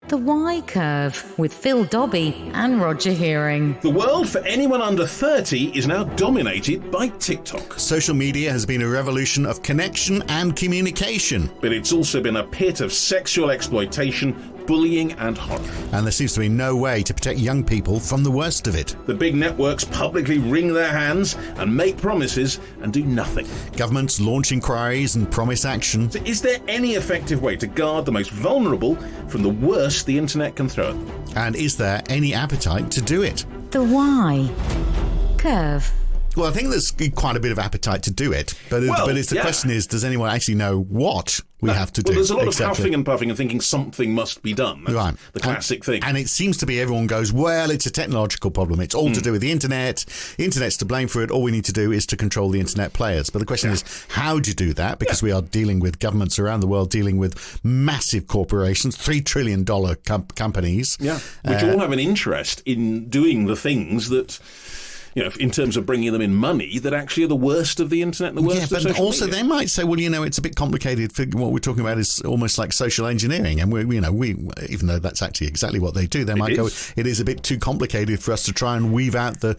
The Y Curve with Phil Dobby and Roger Hearing. The world for anyone under 30 is now dominated by TikTok. Social media has been a revolution of connection and communication. But it's also been a pit of sexual exploitation, bullying and horror. And there seems to be no way to protect young people from the worst of it. The big networks publicly wring their hands and make promises and do nothing. Governments launch inquiries and promise action. So is there any effective way to guard the most vulnerable from the worst the internet can throw at them? And is there any appetite to do it? The Y Curve. Well, I think there's quite a bit of appetite to do it, but the question is, does anyone actually know what we have to do? Well, there's a lot of huffing and puffing and thinking something must be done. That's right. The classic thing. And it seems to be everyone goes, well, it's a technological problem. It's all to do with the internet. Internet's to blame for it. All we need to do is to control the internet players. But the question is, how do you do that? Because we are dealing with governments around the world, dealing with massive corporations, $3 trillion companies. Yeah, which all have an interest in doing the things that, you know, in terms of bringing them in money, that actually are the worst of the internet and the worst of social media. But also they might say, well, you know, it's a bit complicated. What we're talking about is almost like social engineering. And we even though that's actually exactly what they do, they might go, it is a bit too complicated for us to try and weave out the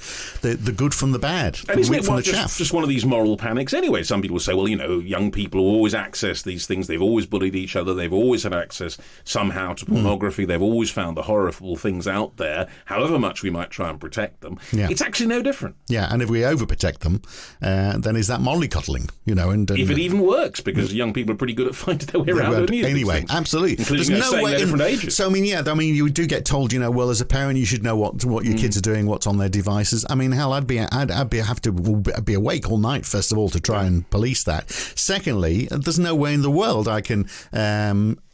good from the bad, and the wheat from the chaff. Just one of these moral panics anyway. Some people say, well, you know, young people always access these things. They've always bullied each other. They've always had access somehow to pornography. They've always found the horrible things out there, however much we might try and protect them. Yeah. It's actually no different. Yeah, and if we overprotect them, then is that mollycoddling? You know, and if it even works, because young people are pretty good at finding their way around these anyway, things, absolutely. Including there's no way at different ages. So I mean, you do get told, you know, well, as a parent, you should know what your kids are doing, what's on their devices. I mean, hell, I'd have to be awake all night first of all to try and police that. Secondly, there's no way in the world I can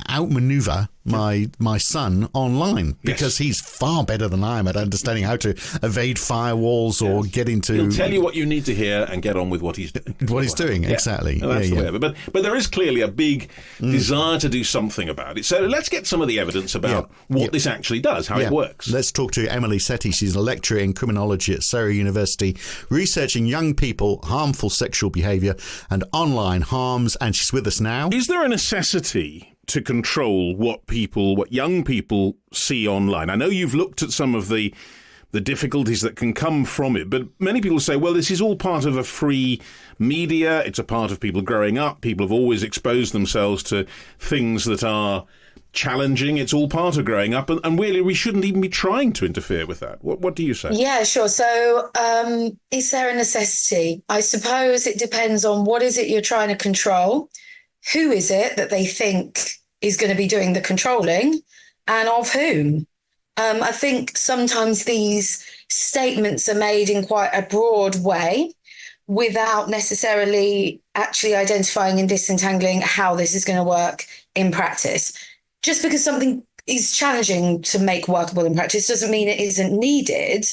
outmaneuver my son online, because he's far better than I am at understanding how to evade firewalls or get into. He'll tell you what you need to hear and get on with what he's doing. Exactly. Well, that's the way of it. But there is clearly a big desire to do something about it. So let's get some of the evidence about what this actually does, how it works. Let's talk to Emily Setti. She's a lecturer in criminology at Surrey University, researching young people, harmful sexual behaviour and online harms, and she's with us now. Is there a necessity to control what young people see online? I know you've looked at some of the difficulties that can come from it, but many people say, well, this is all part of a free media. It's a part of people growing up. People have always exposed themselves to things that are challenging. It's all part of growing up, and really we shouldn't even be trying to interfere with that. What do you say? Yeah, sure. So is there a necessity? I suppose it depends on what is it you're trying to control. Who is it that they think is going to be doing the controlling, and of whom? I think sometimes these statements are made in quite a broad way without necessarily actually identifying and disentangling how this is going to work in practice. Just because something is challenging to make workable in practice doesn't mean it isn't needed.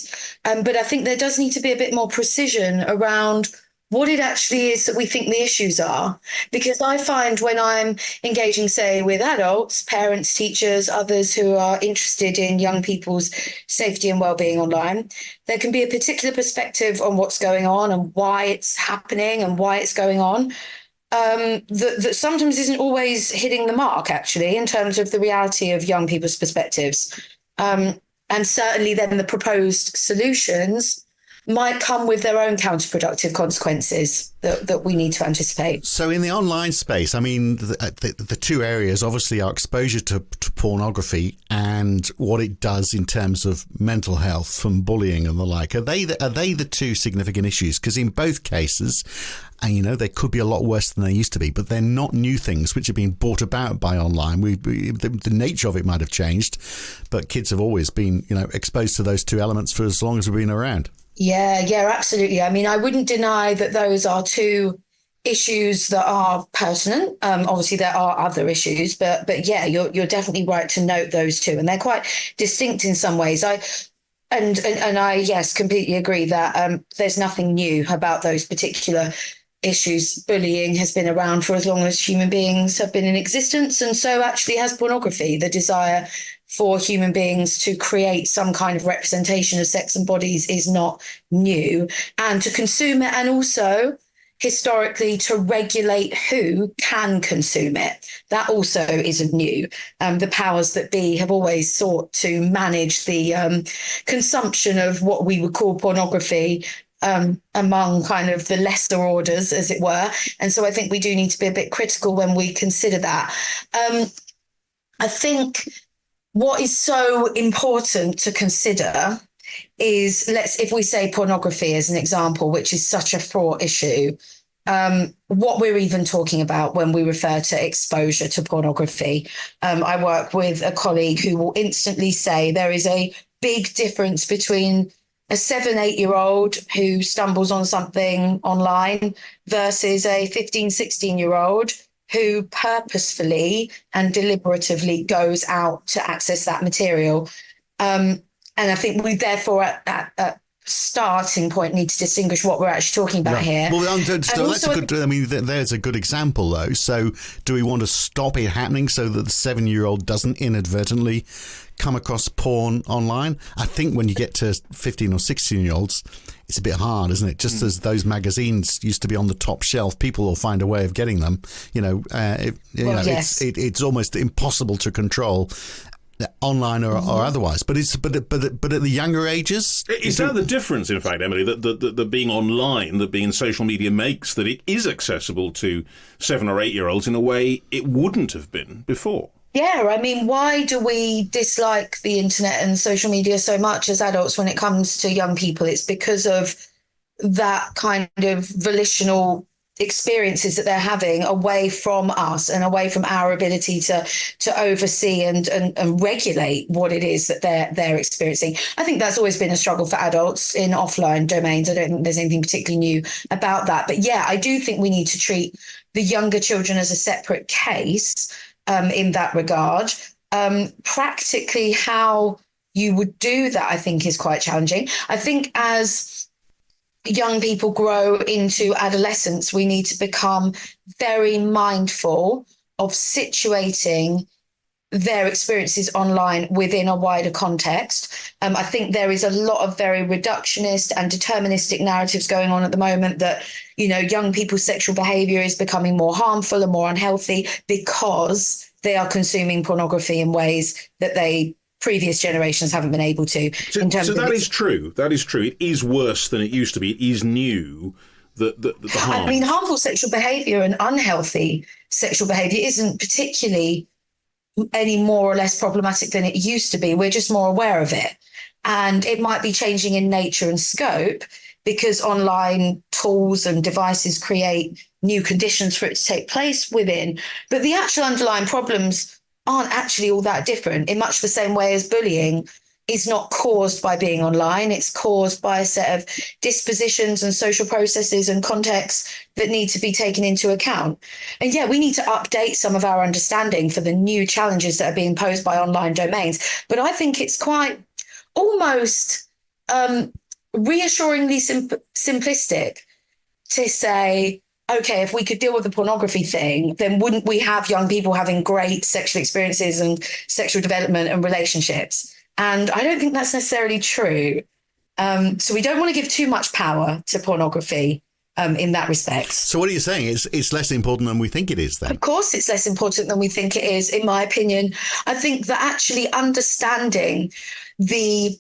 But I think there does need to be a bit more precision around what it actually is that we think the issues are. Because I find when I'm engaging, say, with adults, parents, teachers, others who are interested in young people's safety and well-being online, there can be a particular perspective on what's going on and why it's happening and why it's going on, that sometimes isn't always hitting the mark, actually, in terms of the reality of young people's perspectives. And certainly then the proposed solutions might come with their own counterproductive consequences that we need to anticipate. So in the online space, I mean, the two areas obviously are exposure to pornography and what it does in terms of mental health from bullying and the like. Are they the two significant issues? Because in both cases, and you know, they could be a lot worse than they used to be, but they're not new things which are being brought about by online. The nature of it might have changed, but kids have always been, you know, exposed to those two elements for as long as we've been around. Yeah, absolutely. I mean, I wouldn't deny that those are two issues that are pertinent. Obviously, there are other issues, but yeah, you're definitely right to note those two, and they're quite distinct in some ways. I completely agree that there's nothing new about those particular issues. Bullying has been around for as long as human beings have been in existence, and so actually has pornography. The desire for human beings to create some kind of representation of sex and bodies is not new, and to consume it and also historically to regulate who can consume it. That also isn't new. The powers that be have always sought to manage the consumption of what we would call pornography among kind of the lesser orders, as it were. And so I think we do need to be a bit critical when we consider that. I think what is so important to consider is, if we say pornography as an example, which is such a fraught issue, what we're even talking about when we refer to exposure to pornography. I work with a colleague who will instantly say there is a big difference between a 7-8-year-old who stumbles on something online versus a 15-16-year-old who purposefully and deliberatively goes out to access that material. And I think we therefore at starting point need to distinguish what we're actually talking about here. Well, that's a good. I mean, there's a good example though. So, do we want to stop it happening so that the 7-year-old doesn't inadvertently come across porn online? I think when you get to 15 or 16-year-olds, it's a bit hard, isn't it? Just as those magazines used to be on the top shelf, people will find a way of getting them. Yes. It's almost impossible to control. Online or otherwise, but at the younger ages, is that the difference? In fact, Emily, that being online, that being social media makes that it is accessible to 7 or 8-year-olds in a way it wouldn't have been before. Yeah, I mean, why do we dislike the internet and social media so much as adults when it comes to young people? It's because of that kind of volitional experiences that they're having away from us and away from our ability to oversee and regulate what it is that they're experiencing. I think that's always been a struggle for adults in offline domains. I don't think there's anything particularly new about that. But yeah, I do think we need to treat the younger children as a separate case in that regard. Practically how you would do that, I think, is quite challenging. I think as young people grow into adolescence, we need to become very mindful of situating their experiences online within a wider context. I think there is a lot of very reductionist and deterministic narratives going on at the moment that, young people's sexual behavior is becoming more harmful and more unhealthy because they are consuming pornography in ways that previous generations haven't been able to. So that is true. That is true. It is worse than it used to be. It is new. The harm. I mean, harmful sexual behaviour and unhealthy sexual behaviour isn't particularly any more or less problematic than it used to be. We're just more aware of it. And it might be changing in nature and scope because online tools and devices create new conditions for it to take place within. But the actual underlying problems aren't actually all that different, in much the same way as bullying is not caused by being online. It's caused by a set of dispositions and social processes and contexts that need to be taken into account. And yeah, we need to update some of our understanding for the new challenges that are being posed by online domains. But I think it's quite almost reassuringly simplistic to say, okay, if we could deal with the pornography thing, then wouldn't we have young people having great sexual experiences and sexual development and relationships? And I don't think that's necessarily true. So we don't want to give too much power to pornography in that respect. So what are you saying? It's less important than we think it is then? Of course it's less important than we think it is, in my opinion. I think that actually understanding the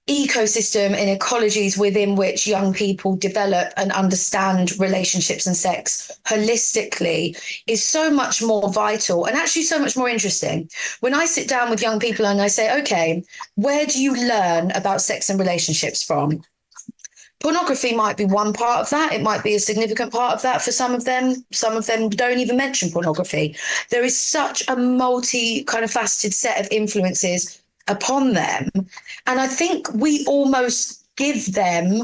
ecosystem and ecologies within which young people develop and understand relationships and sex holistically is so much more vital and actually so much more interesting. When I sit down with young people and I say, okay, where do you learn about sex and relationships from? Pornography might be one part of that. It might be a significant part of that for some of them. Some of them don't even mention pornography. There is such a multi kind of faceted set of influences upon them. And I think we almost give them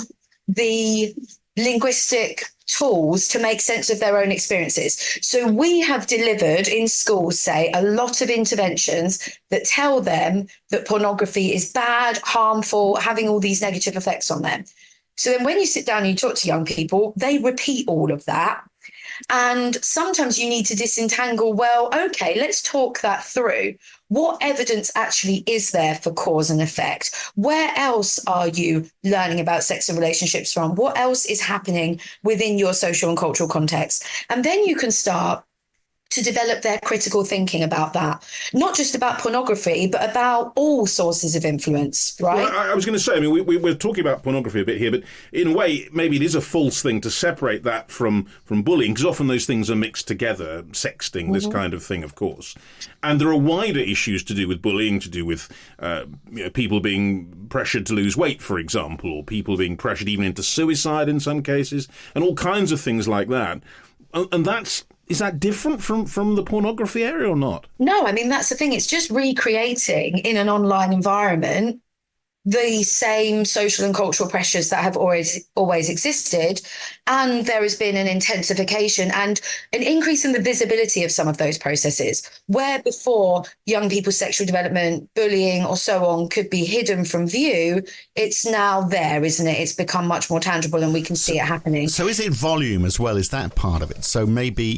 the linguistic tools to make sense of their own experiences. So we have delivered in schools, say, a lot of interventions that tell them that pornography is bad, harmful, having all these negative effects on them. So then when you sit down and you talk to young people, they repeat all of that. And sometimes you need to disentangle, well, okay, let's talk that through. What evidence actually is there for cause and effect? Where else are you learning about sex and relationships from? What else is happening within your social and cultural context? And then you can start to develop their critical thinking about that, not just about pornography, but about all sources of influence, right? Well, I was going to say, I mean, we're talking about pornography a bit here, but in a way, maybe it is a false thing to separate that from bullying, because often those things are mixed together, sexting, this kind of thing, of course. And there are wider issues to do with bullying, to do with people being pressured to lose weight, for example, or people being pressured even into suicide in some cases, and all kinds of things like that. And is that different from the pornography area or not? No, I mean, that's the thing. It's just recreating in an online environment the same social and cultural pressures that have always existed. And there has been an intensification and an increase in the visibility of some of those processes, where before young people's sexual development, bullying or so on could be hidden from view. It's now there, isn't it? It's become much more tangible and we can see it happening. So is it volume as well? Is that part of it? So maybe,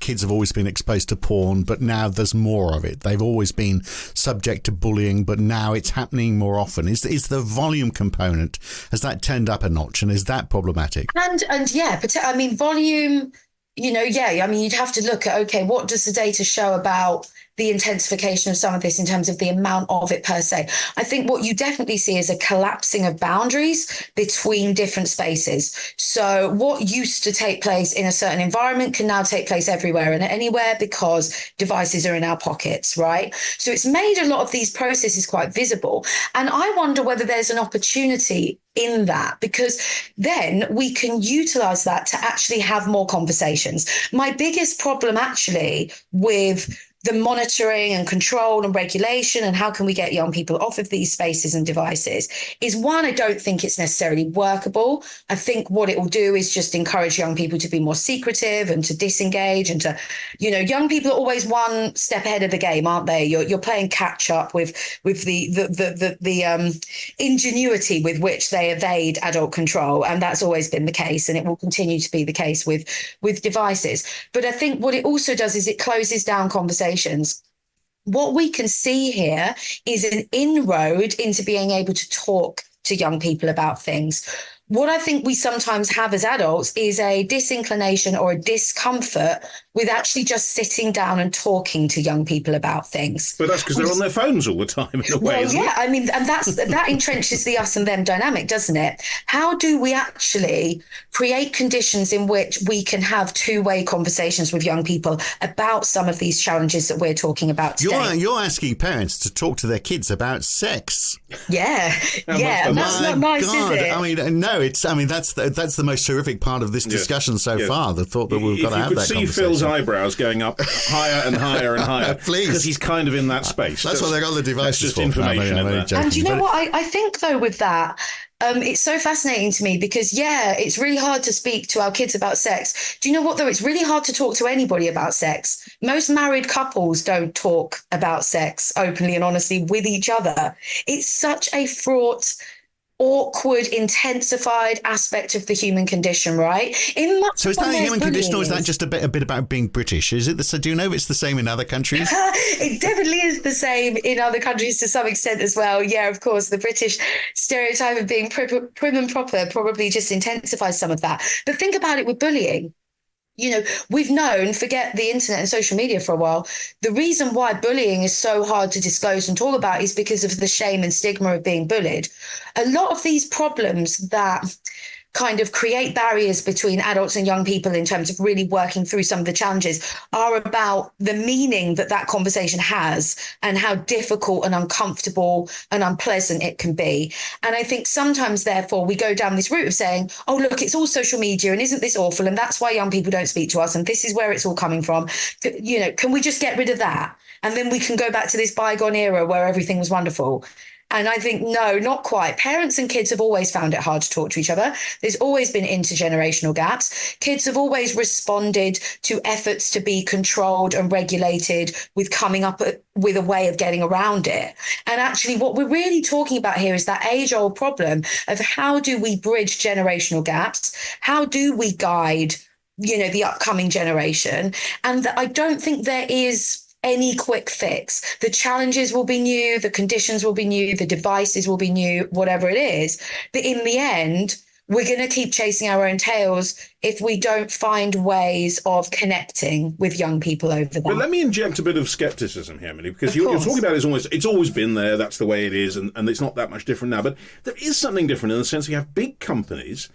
kids have always been exposed to porn, but now there's more of it. They've always been subject to bullying, but now it's happening more often. Is the volume component, has that turned up a notch, and is that problematic? And yeah, I mean, volume, I mean, you'd have to look at, okay, what does the data show about the intensification of some of this in terms of the amount of it per se? I think what you definitely see is a collapsing of boundaries between different spaces. So what used to take place in a certain environment can now take place everywhere and anywhere because devices are in our pockets, right? So it's made a lot of these processes quite visible. And I wonder whether there's an opportunity in that, because then we can utilize that to actually have more conversations. My biggest problem actually with the monitoring and control and regulation and how can we get young people off of these spaces and devices is, one, I don't think it's necessarily workable. I think what it will do is just encourage young people to be more secretive and to disengage and to, young people are always one step ahead of the game, aren't they? You're playing catch up with the ingenuity with which they evade adult control, and that's always been the case, and it will continue to be the case with devices. But I think what it also does is it closes down conversations. What we can see here is an inroad into being able to talk to young people about things. What I think we sometimes have as adults is a disinclination or a discomfort with actually just sitting down and talking to young people about things. But that's because they're on their phones all the time in a way, isn't it? I mean, and that entrenches the us and them dynamic, doesn't it? How do we actually create conditions in which we can have two-way conversations with young people about some of these challenges that we're talking about today? You're asking parents to talk to their kids about sex. Yeah, and that's not nice, is it? I mean, no. That's the most terrific part of this discussion so far. The thought that we've got to have that conversation. If you could see Phil's eyebrows going up higher and higher and higher, please, because he's kind of in that space. That's what they got the devices just for. Information. And you know what? I think though with that. It's so fascinating to me because, it's really hard to speak to our kids about sex. Do you know what, though? It's really hard to talk to anybody about sex. Most married couples don't talk about sex openly and honestly with each other. It's such a fraught, awkward, intensified aspect of the human condition, right? So is that a human condition, or is that just a bit about being British? Is it do you know if it's the same in other countries? It definitely is the same in other countries to some extent as well. Yeah, of course, the British stereotype of being prim and proper probably just intensifies some of that. But think about it with bullying. We've known, forget the internet and social media for a while, the reason why bullying is so hard to disclose and talk about is because of the shame and stigma of being bullied. A lot of these problems that kind of create barriers between adults and young people in terms of really working through some of the challenges are about the meaning that conversation has and how difficult and uncomfortable and unpleasant it can be. And I think sometimes, therefore, we go down this route of saying, oh, look, it's all social media and isn't this awful? And that's why young people don't speak to us. And this is where it's all coming from. Can we just get rid of that? And then we can go back to this bygone era where everything was wonderful. And I think, no, not quite. Parents and kids have always found it hard to talk to each other. There's always been intergenerational gaps. Kids have always responded to efforts to be controlled and regulated with coming up with a way of getting around it. And actually, what we're really talking about here is that age-old problem of how do we bridge generational gaps? How do we guide the upcoming generation. And that I don't think there is any quick fix. The challenges will be new, the conditions will be new, the devices will be new, whatever it is. But in the end, we're going to keep chasing our own tails if we don't find ways of connecting with young people over that. But let me inject a bit of skepticism here, Emily, because you're talking about it's always been there, that's the way it is, and it's not that much different now. But there is something different in the sense we have big companies,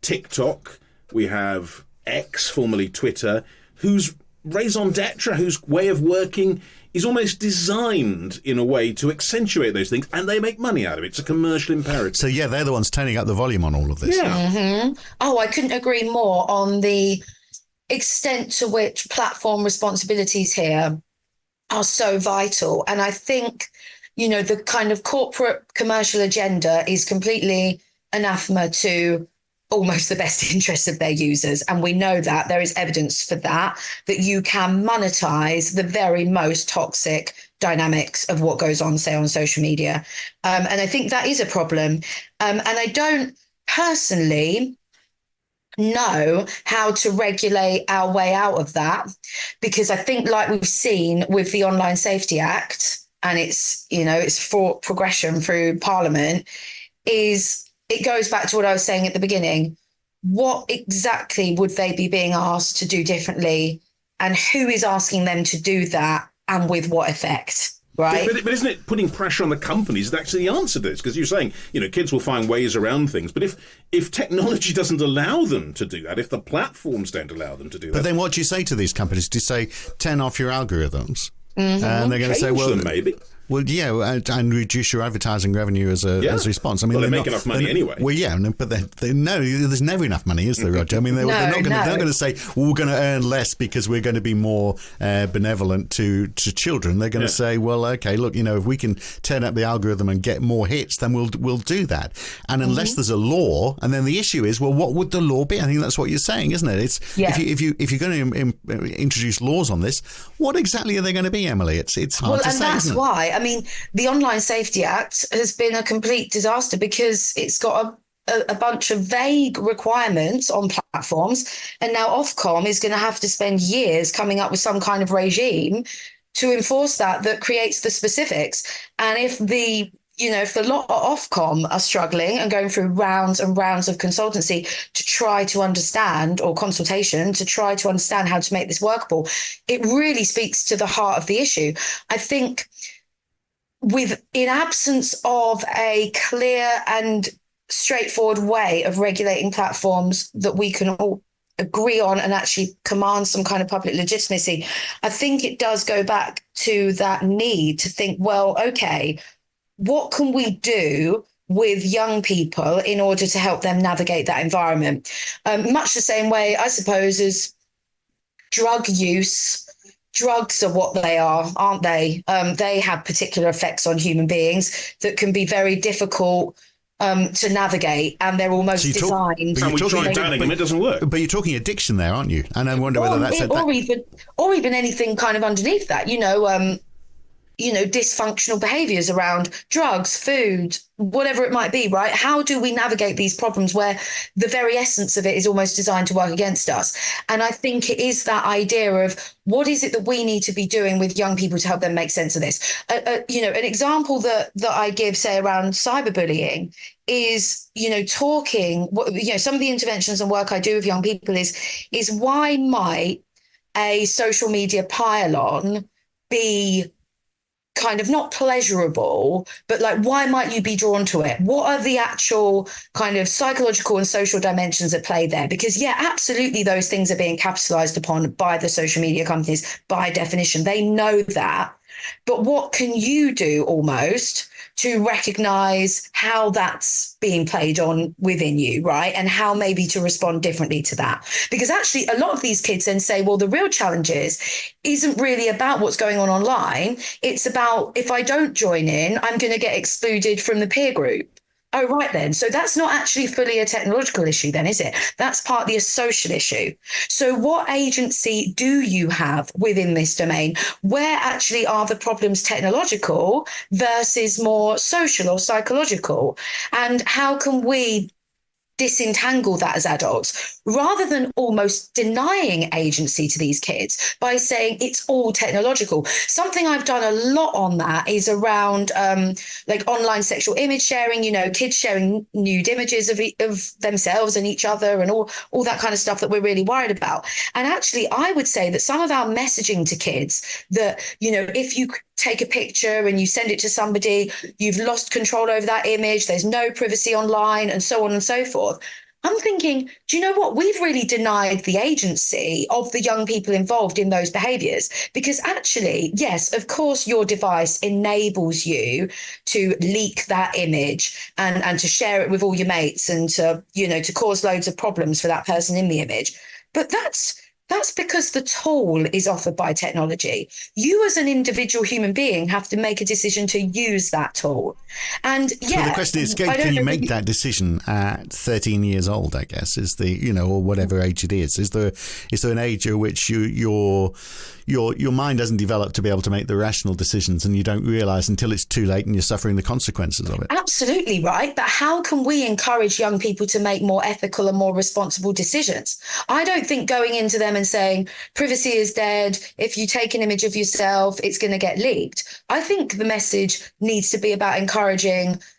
TikTok, we have X, formerly Twitter, whose raison d'etre, whose way of working is almost designed in a way to accentuate those things, and they make money out of it. It's a commercial imperative. So, yeah, they're the ones turning up the volume on all of this. Yeah. Mm-hmm. Oh, I couldn't agree more on the extent to which platform responsibilities here are so vital. And I think, the kind of corporate commercial agenda is completely anathema to almost the best interests of their users. And we know that there is evidence for that you can monetize the very most toxic dynamics of what goes on, say, on social media. And I think that is a problem. And I don't personally know how to regulate our way out of that, because I think, like we've seen with the Online Safety Act, and it's for progression through Parliament, it goes back to what I was saying at the beginning. What exactly would they be being asked to do differently? And who is asking them to do that, and with what effect? Right. But isn't it putting pressure on the companies that's actually the answer to this? Because you're saying, kids will find ways around things. But if technology doesn't allow them to do that, if the platforms don't allow them to do that... But then what do you say to these companies? Do you say, turn off your algorithms? Mm-hmm. And they're going to say, well... maybe. Well, yeah, and reduce your advertising revenue as a response. I mean, they make enough money anyway. Well, yeah, but no, there's never enough money, is there, Roger? I mean, they're not going to say, well, we're going to earn less because we're going to be more benevolent to children. They're going to say, well, okay, look, if we can turn up the algorithm and get more hits, then we'll do that. And unless there's a law, and then the issue is, well, what would the law be? I think that's what you're saying, isn't it? It's if you're going to introduce laws on this, what exactly are they going to be, Emily? It's hard to say. And that's why. I mean, the Online Safety Act has been a complete disaster because it's got a bunch of vague requirements on platforms, and now Ofcom is going to have to spend years coming up with some kind of regime to enforce that creates the specifics. And if the lot of Ofcom are struggling and going through rounds and rounds of consultancy to try to understand, or consultation to try to understand how to make this workable, it really speaks to the heart of the issue. I think in absence of a clear and straightforward way of regulating platforms that we can all agree on and actually command some kind of public legitimacy, I think it does go back to that need to think, well, okay, what can we do with young people in order to help them navigate that environment? Much the same way, I suppose, as drug use. Drugs are what they are, aren't they? They have particular effects on human beings that can be very difficult to navigate, and they're almost designed. And we try banning them, it doesn't work. But you're talking addiction there, aren't you? And I wonder whether that's or even anything kind of underneath that. Dysfunctional behaviors around drugs, food, whatever it might be, right? How do we navigate these problems where the very essence of it is almost designed to work against us? And I think it is that idea of what is it that we need to be doing with young people to help them make sense of this? An example that I give, say, around cyberbullying is, talking, some of the interventions and work I do with young people is why might a social media pile-on be kind of not pleasurable, but like, why might you be drawn to it? What are the actual kind of psychological and social dimensions at play there? Because, yeah, absolutely, those things are being capitalized upon by the social media companies by definition. They know that. But what can you do almost to recognize how that's being played on within you, right? And how maybe to respond differently to that. Because actually, a lot of these kids then say, well, the real challenge isn't really about what's going on online. It's about, if I don't join in, I'm going to get excluded from the peer group. Oh, right then. So that's not actually fully a technological issue then, is it? That's partly a social issue. So what agency do you have within this domain? Where actually are the problems technological versus more social or psychological? And how can we disentangle that as adults, rather than almost denying agency to these kids by saying it's all technological. Something I've done a lot on that is around like online sexual image sharing, kids sharing nude images of themselves and each other and all that kind of stuff that we're really worried about. And actually, I would say that some of our messaging to kids that, if you take a picture and you send it to somebody, you've lost control over that image, there's no privacy online, and so on and so forth. I'm thinking, do you know what? We've really denied the agency of the young people involved in those behaviors, because actually, yes, of course, your device enables you to leak that image and to share it with all your mates and to cause loads of problems for that person in the image. But that's because the tool is offered by technology. You as an individual human being have to make a decision to use that tool. And so the question is, can you make that decision at 13 years old, I guess, is the, or whatever age it is? Is there an age at which your mind doesn't develop to be able to make the rational decisions, and you don't realize until it's too late and you're suffering the consequences of it? Absolutely right. But how can we encourage young people to make more ethical and more responsible decisions? I don't think going into them and saying privacy is dead, if you take an image of yourself, it's going to get leaked. I think the message needs to be about encouraging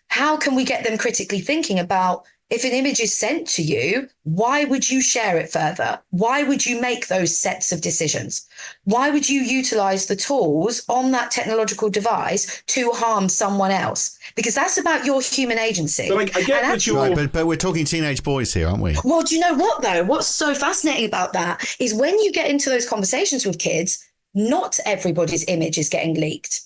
how can we get them critically thinking about, if an image is sent to you, why would you share it further? Why would you make those sets of decisions? Why would you utilize the tools on that technological device to harm someone else? Because that's about your human agency. But I get that you're... Right, but we're talking teenage boys here, aren't we? Well, do you know what, though? What's so fascinating about that is when you get into those conversations with kids, not everybody's image is getting leaked.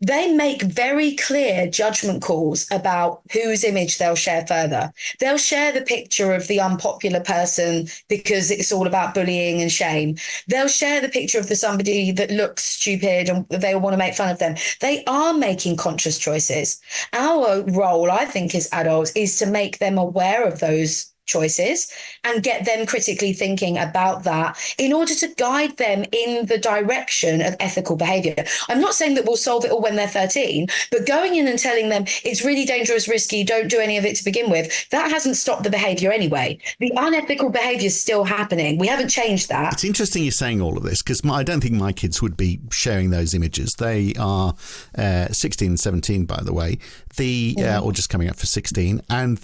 They make very clear judgment calls about whose image they'll share further. They'll share the picture of the unpopular person because it's all about bullying and shame. They'll share the picture of somebody that looks stupid and they want to make fun of them. They are making conscious choices. Our role, I think, as adults is to make them aware of those choices and get them critically thinking about that in order to guide them in the direction of ethical behavior. I'm not saying that we'll solve it all when they're 13, but going in and telling them it's really dangerous, risky, don't do any of it to begin with, that hasn't stopped the behavior anyway. The unethical behavior is still happening. We haven't changed that. It's interesting you're saying all of this, because I don't think my kids would be sharing those images. They are 16 and 17, by the way, or just coming up for 16, and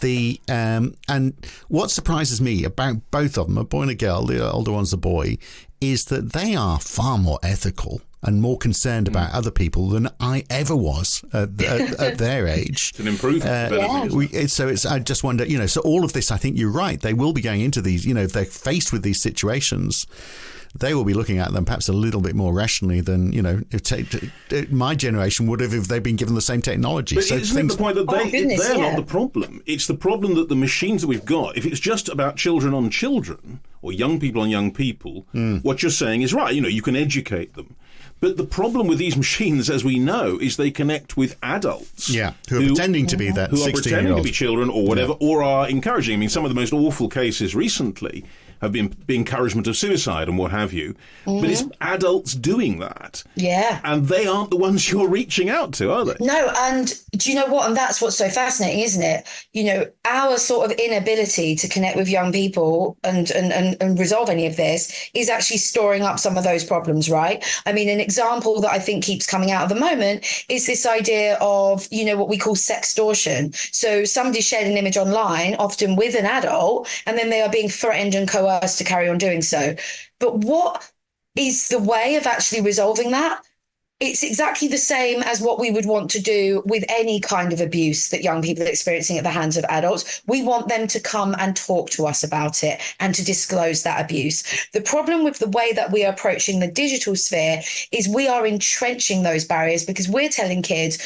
what surprises me about both of them, a boy and a girl, the older one's a boy, is that they are far more ethical and more concerned about other people than I ever was at their age. It's an improvement. So I just wonder, so all of this, I think you're right. They will be going into these, if they're faced with these situations, they will be looking at them perhaps a little bit more rationally than, if my generation would have if they'd been given the same technology. But isn't it the point that they're not the problem? It's the problem that the machines that we've got, if it's just about children on children or young people on young people, what you're saying is right. You can educate them. But the problem with these machines, as we know, is they connect with adults. Yeah, who are pretending to be that 16-year-old. Who are pretending to be children or whatever, or are encouraging. I mean, some of the most awful cases recently have been the encouragement of suicide and what have you. But it's adults doing that. Yeah. And they aren't the ones you're reaching out to, are they? No, and do you know what? And that's what's so fascinating, isn't it? Our sort of inability to connect with young people and resolve any of this is actually storing up some of those problems, right? I mean, an example that I think keeps coming out at the moment is this idea of, what we call sextortion. So somebody shared an image online, often with an adult, and then they are being threatened and coerced to carry on doing so. But what is the way of actually resolving that? It's exactly the same as what we would want to do with any kind of abuse that young people are experiencing at the hands of adults. We want them to come and talk to us about it and to disclose that abuse. The problem with the way that we are approaching the digital sphere is we are entrenching those barriers because we're telling kids,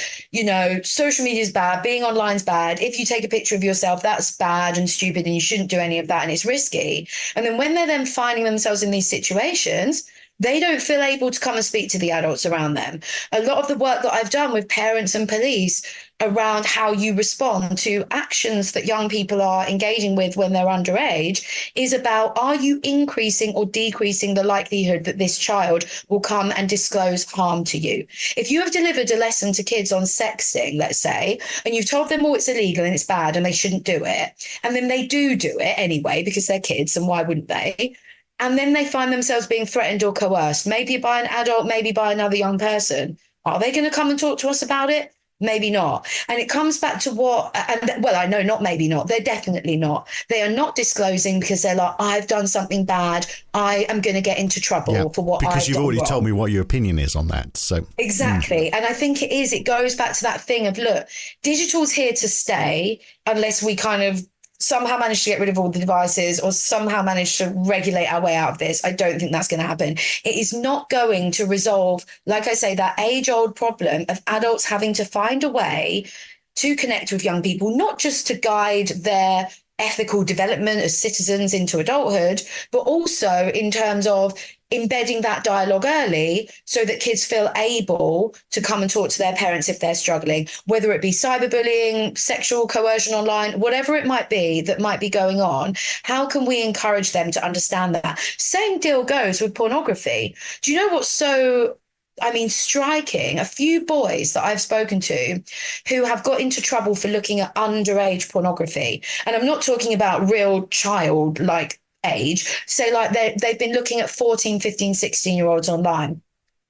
social media is bad, being online is bad. If you take a picture of yourself, that's bad and stupid and you shouldn't do any of that and it's risky. And then when they're then finding themselves in these situations, They don't feel able to come and speak to the adults around them. A lot of the work that I've done with parents and police around how you respond to actions that young people are engaging with when they're underage is about, are you increasing or decreasing the likelihood that this child will come and disclose harm to you? If you have delivered a lesson to kids on sexting, let's say, and you've told them, oh, it's illegal and it's bad and they shouldn't do it, and then they do it anyway because they're kids, and why wouldn't they? And then they find themselves being threatened or coerced, maybe by an adult, maybe by another young person. Are they going to come and talk to us about it? Maybe not. And it comes back to I know not maybe not. They're definitely not. They are not disclosing because they're like, I've done something bad. I am going to get into trouble for what I've done because you've already wrong. told me what your opinion is on that. So exactly. And I think it goes back to that thing of, look, digital's here to stay unless we kind of somehow manage to get rid of all the devices or somehow manage to regulate our way out of this. I don't think that's going to happen. It is not going to resolve, like I say, that age-old problem of adults having to find a way to connect with young people, not just to guide their ethical development as citizens into adulthood, but also in terms of embedding that dialogue early so that kids feel able to come and talk to their parents if they're struggling, whether it be cyberbullying, sexual coercion online, whatever it might be that might be going on. How can we encourage them to understand that? Same deal goes with pornography. Do you know what's so striking? A few boys that I've spoken to who have got into trouble for looking at underage pornography. And I'm not talking about real child like age. So like they've been looking at 14, 15, 16-year-olds online.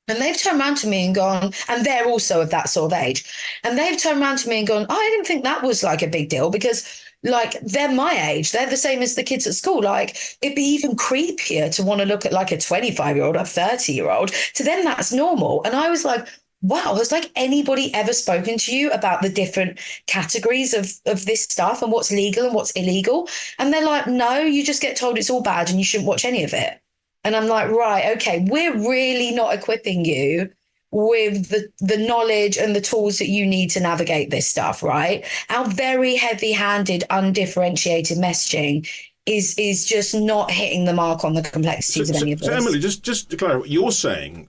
And they've turned around to me and gone, and they're also of that sort of age. And they've turned around to me and gone, I didn't think that was like a big deal because like they're my age. They're the same as the kids at school. Like it'd be even creepier to want to look at like a 25-year-old, a 30-year-old. To them, that's normal. And I was like, wow, has like anybody ever spoken to you about the different categories of this stuff and what's legal and what's illegal? And they're like, no, you just get told it's all bad and you shouldn't watch any of it. And I'm like, right, okay, we're really not equipping you with the knowledge and the tools that you need to navigate this stuff, right? Our very heavy-handed, undifferentiated messaging is just not hitting the mark on the complexities of any of this. So Emily, just to clarify, you're saying,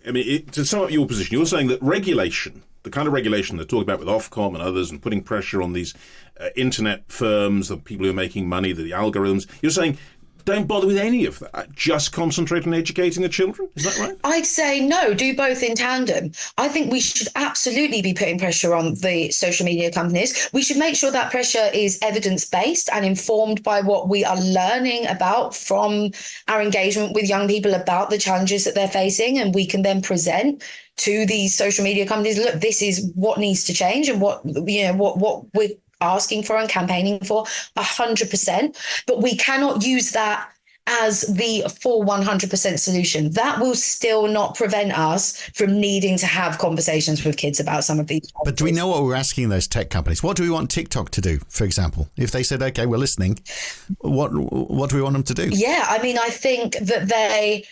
to sum up your position, you're saying that regulation, the kind of regulation they're talking about with Ofcom and others and putting pressure on these internet firms, the people who are making money, the algorithms, you're saying don't bother with any of that. Just concentrate on educating the children. Is that right? I'd say no, do both in tandem. I think we should absolutely be putting pressure on the social media companies. We should make sure that pressure is evidence-based and informed by what we are learning about from our engagement with young people about the challenges that they're facing. And we can then present to these social media companies, look, this is what needs to change and what we're asking for and campaigning for 100%, but we cannot use that as the full 100% solution. That will still not prevent us from needing to have conversations with kids about some of these topics. But do we know what we're asking those tech companies? What do we want TikTok to do, for example? If they said, okay, we're listening, what do we want them to do? Yeah, I think that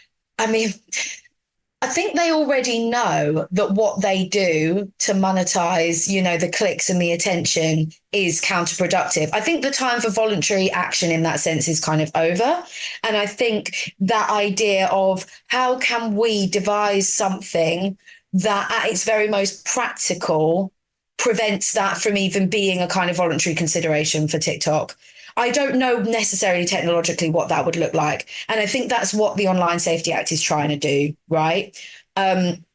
I think they already know that what they do to monetize, the clicks and the attention is counterproductive. I think the time for voluntary action in that sense is kind of over. And I think that idea of how can we devise something that at its very most practical prevents that from even being a kind of voluntary consideration for TikTok. I don't know necessarily technologically what that would look like. And I think that's what the Online Safety Act is trying to do, right? And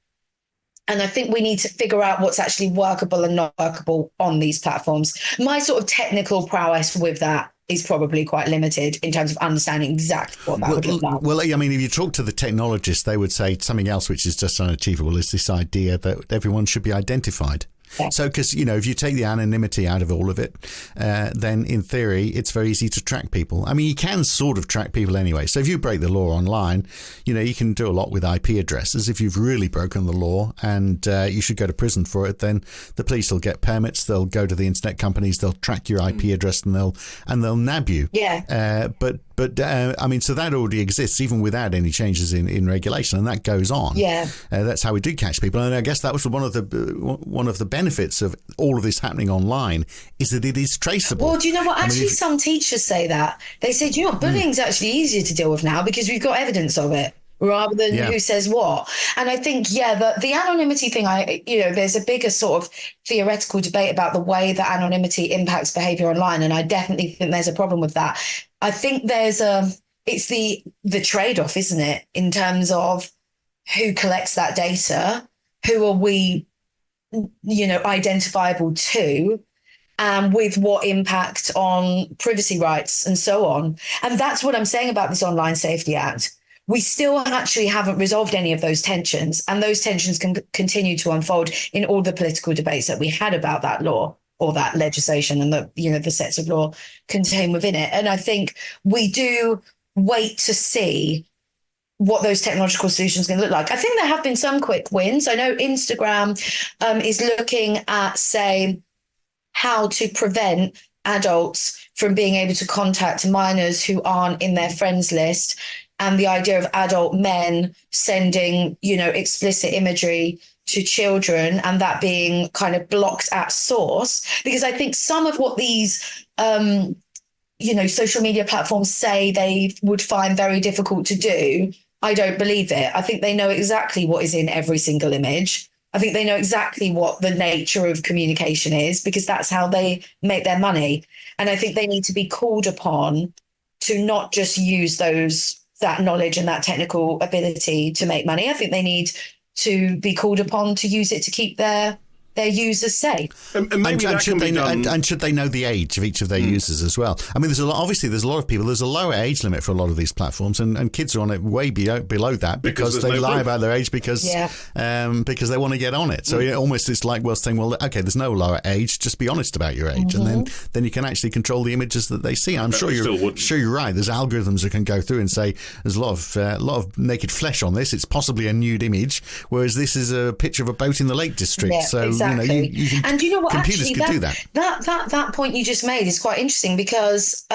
I think we need to figure out what's actually workable and not workable on these platforms. My sort of technical prowess with that is probably quite limited in terms of understanding exactly what that would look like. Well, if you talk to the technologists, they would say something else which is just unachievable is this idea that everyone should be identified. Yeah. So, because, if you take the anonymity out of all of it, then in theory, it's very easy to track people. You can sort of track people anyway. So if you break the law online, you can do a lot with IP addresses. If you've really broken the law and you should go to prison for it, then the police will get permits. They'll go to the internet companies. They'll track your IP address and they'll nab you. Yeah. But so that already exists even without any changes in regulation, and that goes on. Yeah. That's how we do catch people. And I guess that was one of the benefits of all of this happening online is that it is traceable. Well, do you know what? Actually, some teachers say that. They say, bullying's actually easier to deal with now because we've got evidence of it. rather than Yeah. who says what. And I think, the anonymity thing, there's a bigger sort of theoretical debate about the way that anonymity impacts behavior online. And I definitely think there's a problem with that. I think it's the trade-off, isn't it? In terms of who collects that data, who are we, identifiable to, and with what impact on privacy rights and so on. And that's what I'm saying about this Online Safety Act. We still actually haven't resolved any of those tensions, and those tensions can continue to unfold in all the political debates that we had about that law or that legislation and the sets of law contained within it. And I think we do wait to see what those technological solutions can look like. I think there have been some quick wins. I know Instagram is looking at, say, how to prevent adults from being able to contact minors who aren't in their friends list, and the idea of adult men sending, explicit imagery to children and that being kind of blocked at source. Because I think some of what these social media platforms say they would find very difficult to do, I don't believe it. I think they know exactly what is in every single image. I think they know exactly what the nature of communication is, because that's how they make their money. And I think they need to be called upon to not just use that knowledge and that technical ability to make money. I think they need to be called upon to use it to keep their users safe. And maybe and should they know the age of each of their users as well? I mean, there's a lot of people. There's a lower age limit for a lot of these platforms, and kids are on it way below that because they lie about their age because they want to get on it. So it almost is like saying, well, okay, there's no lower age. Just be honest about your age, and then you can actually control the images that they see. I'm sure you're right. There's algorithms that can go through and say there's a lot of naked flesh on this. It's possibly a nude image, whereas this is a picture of a boat in the Lake District. Yeah, so exactly. And you know what? Computers Actually, could do that. That point you just made is quite interesting, because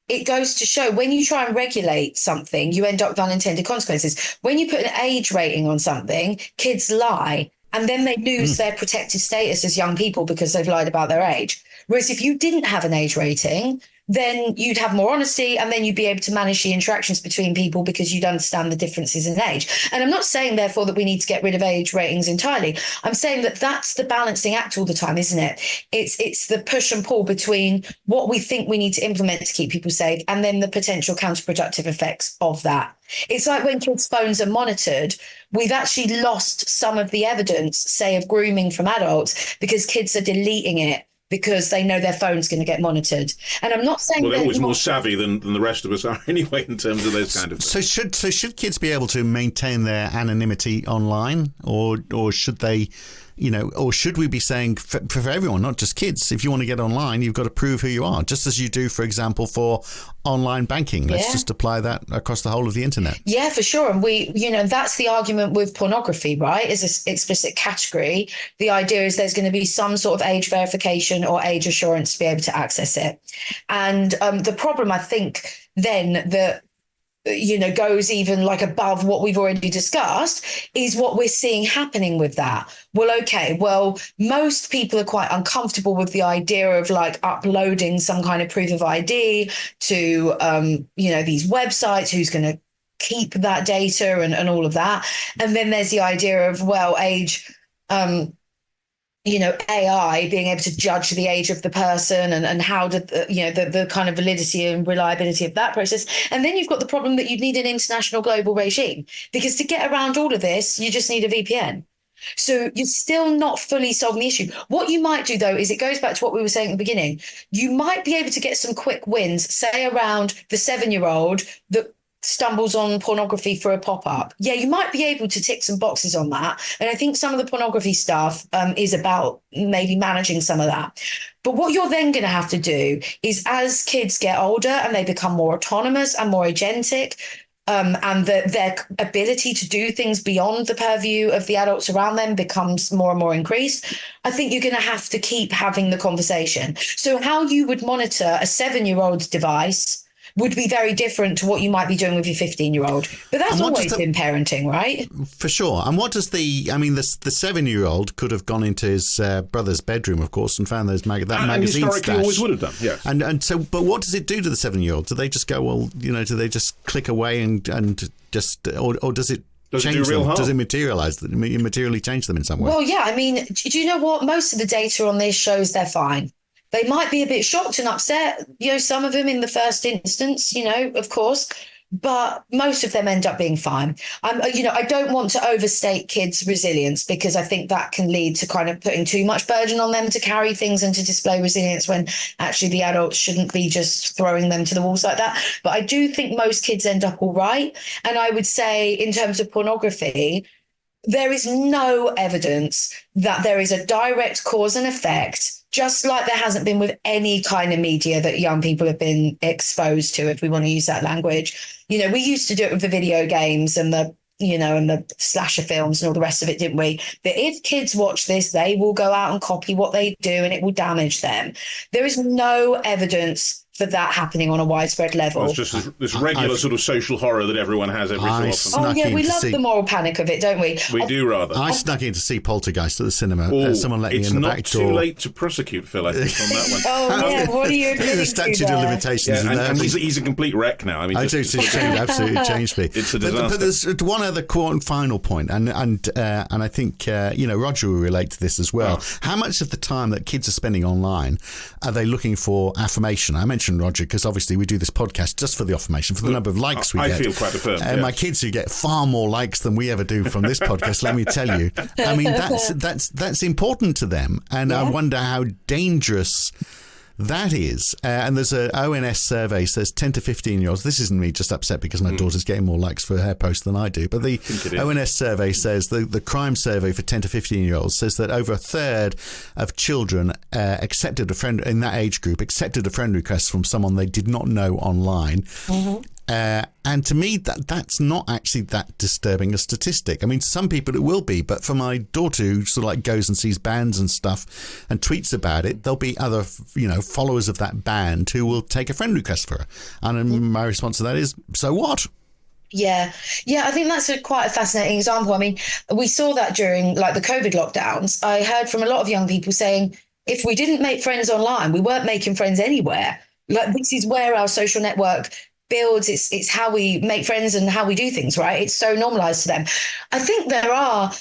it goes to show when you try and regulate something, you end up with unintended consequences. When you put an age rating on something, kids lie, and then they lose their protected status as young people because they've lied about their age. Whereas if you didn't have an age rating, then you'd have more honesty, and then you'd be able to manage the interactions between people because you'd understand the differences in age. And I'm not saying, therefore, that we need to get rid of age ratings entirely. I'm saying that that's the balancing act all the time, isn't it? It's the push and pull between what we think we need to implement to keep people safe and then the potential counterproductive effects of that. It's like when kids' phones are monitored, we've actually lost some of the evidence, say, of grooming from adults because kids are deleting it because they know their phone's going to get monitored. And I'm not saying... Well, they're always more savvy than the rest of us are anyway in terms of those kind of things. So should kids be able to maintain their anonymity online, or should they... or should we be saying for everyone, not just kids, if you want to get online, you've got to prove who you are, just as you do, for example, for online banking. Let's just apply that across the whole of the internet. Yeah, for sure. And that's the argument with pornography, right? Is an explicit category. The idea is there's going to be some sort of age verification or age assurance to be able to access it. And the problem, I think, then that goes even like above what we've already discussed is what we're seeing happening with that. Well, most people are quite uncomfortable with the idea of like uploading some kind of proof of ID to, these websites, who's going to keep that data and all of that. And then there's the idea of, age, AI being able to judge the age of the person and how the kind of validity and reliability of that process. And then you've got the problem that you need an international global regime, because to get around all of this, you just need a VPN. So you're still not fully solving the issue. What you might do, though, is it goes back to what we were saying at the beginning. You might be able to get some quick wins, say around the 7-year-old that stumbles on pornography for a pop-up. Yeah, you might be able to tick some boxes on that. And I think some of the pornography stuff is about maybe managing some of that. But what you're then going to have to do is, as kids get older and they become more autonomous and more agentic, and their ability to do things beyond the purview of the adults around them becomes more and more increased, I think you're going to have to keep having the conversation. So how you would monitor a 7-year-old's device would be very different to what you might be doing with your 15-year-old. But that's always been parenting, right? For sure. And what does the 7-year-old could have gone into his brother's bedroom, of course, and found those magazine historically stash. Always would have done, yes. And so, but what does it do to the 7-year-old? Do they just go, well, do they just click away and just, or does it change it do real them? harm? Does it materially change them in some way? Well, yeah. I mean, do you know what? Most of the data on this shows they're fine. They might be a bit shocked and upset, some of them in the first instance, of course, but most of them end up being fine. I don't want to overstate kids' resilience, because I think that can lead to kind of putting too much burden on them to carry things and to display resilience, when actually the adults shouldn't be just throwing them to the walls like that. But I do think most kids end up all right. And I would say, in terms of pornography, there is no evidence that there is a direct cause and effect, just like there hasn't been with any kind of media that young people have been exposed to, if we want to use that language. We used to do it with the video games and the slasher films and all the rest of it, didn't we? But if kids watch this, they will go out and copy what they do, and it will damage them. There is no evidence for that happening on a widespread level. Well, it's just this regular sort of social horror that everyone has every so often. Oh, yeah, we love the moral panic of it, don't we? We do, rather. I snuck in to see Poltergeist at the cinema. Someone let me in the back door. It's not too late to prosecute Phil, I think, on that one. Oh, yeah, what are you doing? The statute of limitations. Yeah, and he's a complete wreck now. I mean, absolutely changed me. It's a disaster. But there's one other final point, and I think Roger will relate to this as well. Oh. How much of the time that kids are spending online are they looking for affirmation? I mentioned Roger because obviously we do this podcast just for the affirmation, for the number of likes we get. I feel quite affirmed. And my kids, who get far more likes than we ever do from this podcast, let me tell you. I mean, that's important to them, and I wonder how dangerous that is. And there's an ONS survey says 10 to 15-year-olds. This isn't me just upset because my daughter's getting more likes for her post than I do. But the ONS survey says, the crime survey for 10 to 15-year-olds says that over a third of children accepted a friend in that age group, accepted a friend request from someone they did not know online. Mm-hmm. And to me, that's not actually that disturbing a statistic. I mean, to some people it will be, but for my daughter, who sort of like goes and sees bands and stuff and tweets about it, there'll be other, followers of that band who will take a friend request for her. And my response to that is, so what? Yeah, I think that's quite a fascinating example. I mean, we saw that during the COVID lockdowns. I heard from a lot of young people saying, if we didn't make friends online, we weren't making friends anywhere. This is where our social network builds. It's how we make friends and how we do things, right? It's so normalized to them. I think there are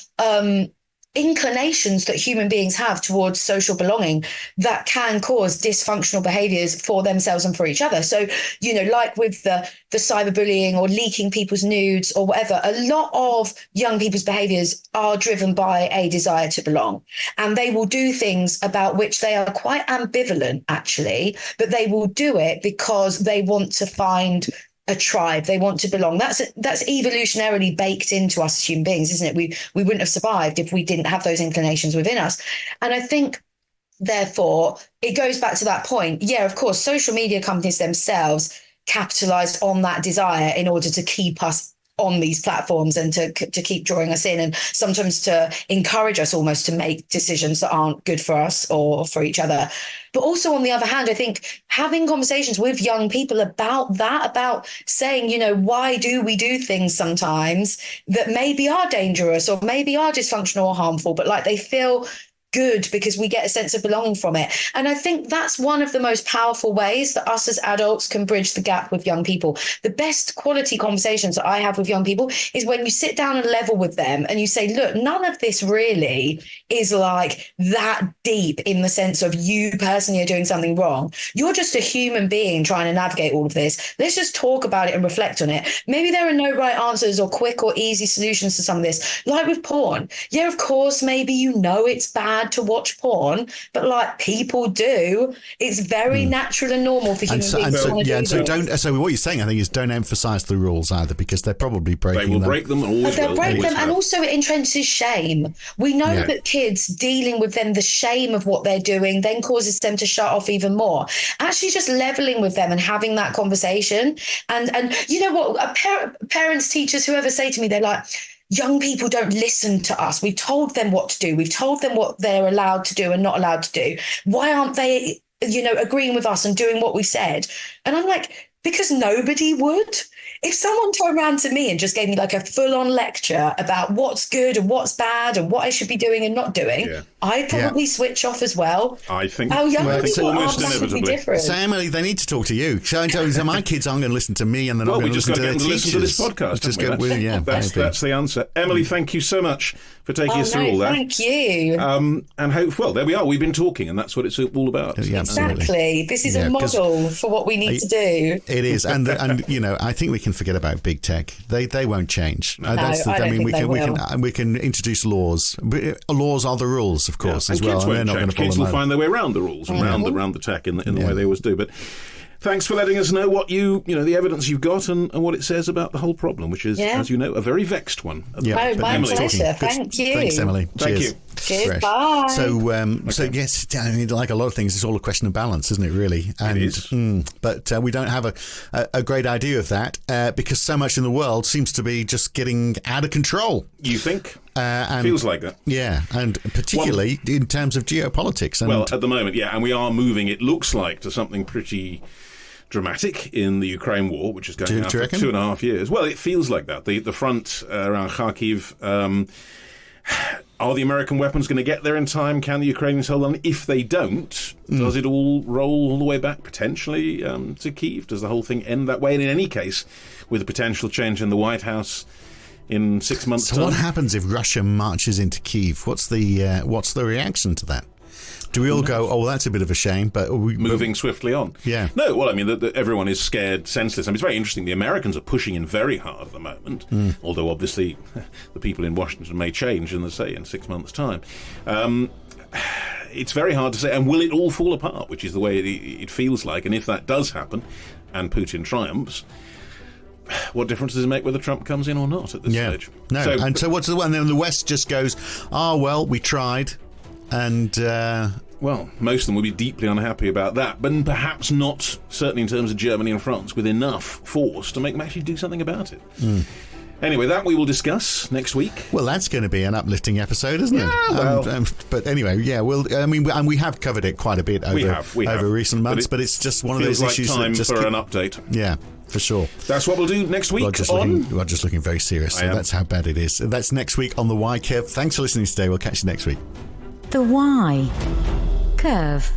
inclinations that human beings have towards social belonging that can cause dysfunctional behaviors for themselves and for each other. So, like with the cyberbullying or leaking people's nudes or whatever, a lot of young people's behaviors are driven by a desire to belong. And they will do things about which they are quite ambivalent, actually, but they will do it because they want to find a tribe. They want to belong. That's evolutionarily baked into us as human beings, isn't it? We wouldn't have survived if we didn't have those inclinations within us. And I think, therefore, it goes back to that point. Yeah, of course, social media companies themselves capitalized on that desire in order to keep us on these platforms and to keep drawing us in, and sometimes to encourage us almost to make decisions that aren't good for us or for each other. But also, on the other hand, I think having conversations with young people about saying, why do we do things sometimes that maybe are dangerous or maybe are dysfunctional or harmful, but they feel good because we get a sense of belonging from it. And I think that's one of the most powerful ways that us as adults can bridge the gap with young people. The best quality conversations that I have with young people is when you sit down and level with them and you say, look, none of this really is that deep in the sense of you personally are doing something wrong. You're just a human being trying to navigate all of this. Let's just talk about it and reflect on it. Maybe there are no right answers or quick or easy solutions to some of this, like with porn. Yeah, of course, maybe it's bad to watch porn, but people do. It's very natural and normal for human beings to want to do things. So what you're saying, I think, is don't emphasize the rules either, because they're probably breaking them. They will break them, and always they'll break them, have. and also it entrenches shame. We know that kids dealing with them, the shame of what they're doing, then causes them to shut off even more. Actually, just leveling with them and having that conversation, and you know what, parents, teachers, whoever say to me, they're like, young people don't listen to us. We've told them what to do. We've told them what they're allowed to do and not allowed to do. Why aren't they, agreeing with us and doing what we said? And I'm like, Because nobody would. If someone turned around to me and just gave me like a full-on lecture about what's good and what's bad and what I should be doing and not doing, I'd probably switch off as well. I think, young people almost inevitably. different. So, Emily, they need to talk to you. So my kids aren't going to listen to me, and they're not going to listen to their teachers. Listen to this podcast. That's the answer. Emily, thank you so much for taking us through all that. Thank you. There we are. We've been talking, and that's what it's all about. Yeah, exactly. This is a model for what we need to do. It is, and I think we can forget about big tech. They won't change. No, I don't think they will. We can introduce laws. Laws are the rules, of course, as well. Kids and they're not going to follow Kids them will find their way around the rules and around the tech in the way they always do. But thanks for letting us know what the evidence you've got and what it says about the whole problem, which is, as you know, a very vexed one. My pleasure. Thank you. Thanks, Emily. Thank Cheers. you. Goodbye. So yes, I mean, like a lot of things, it's all a question of balance, isn't it? Really, and it is. But we don't have a great idea of that because so much in the world seems to be just getting out of control. You think? And feels like that. Yeah, and particularly in terms of geopolitics. And at the moment, and we are moving. It looks like to something pretty dramatic in the Ukraine war, which is going on for 2.5 years. Well, it feels like that. The front around Kharkiv. Are the American weapons going to get there in time? Can the Ukrainians hold on? If they don't, does it all roll all the way back potentially to Kyiv? Does the whole thing end that way? And in any case, with a potential change in the White House in 6 months' time. So what happens if Russia marches into Kyiv? What's the reaction to that? Do we all go, oh, well, that's a bit of a shame, but... Moving swiftly on. Yeah. No, well, I mean, everyone is scared, senseless. I mean, it's very interesting. The Americans are pushing in very hard at the moment, although obviously the people in Washington may change, in 6 months' time. It's very hard to say. And will it all fall apart, which is the way it feels like? And if that does happen, and Putin triumphs... what difference does it make whether Trump comes in or not at this stage? No. So what's the one? Then the West just goes, well, we tried, and most of them will be deeply unhappy about that, but perhaps not, certainly in terms of Germany and France, with enough force to make them actually do something about it. Anyway, that we will discuss next week. Well, that's going to be an uplifting episode, isn't it? But anyway, and we have covered it quite a bit over recent months, but it's just one of those issues time that just for an update. Yeah. For sure. That's what we'll do next week. We're just looking very serious. So that's how bad it is. That's next week on The Why Curve. Thanks for listening today. We'll catch you next week. The Why Curve.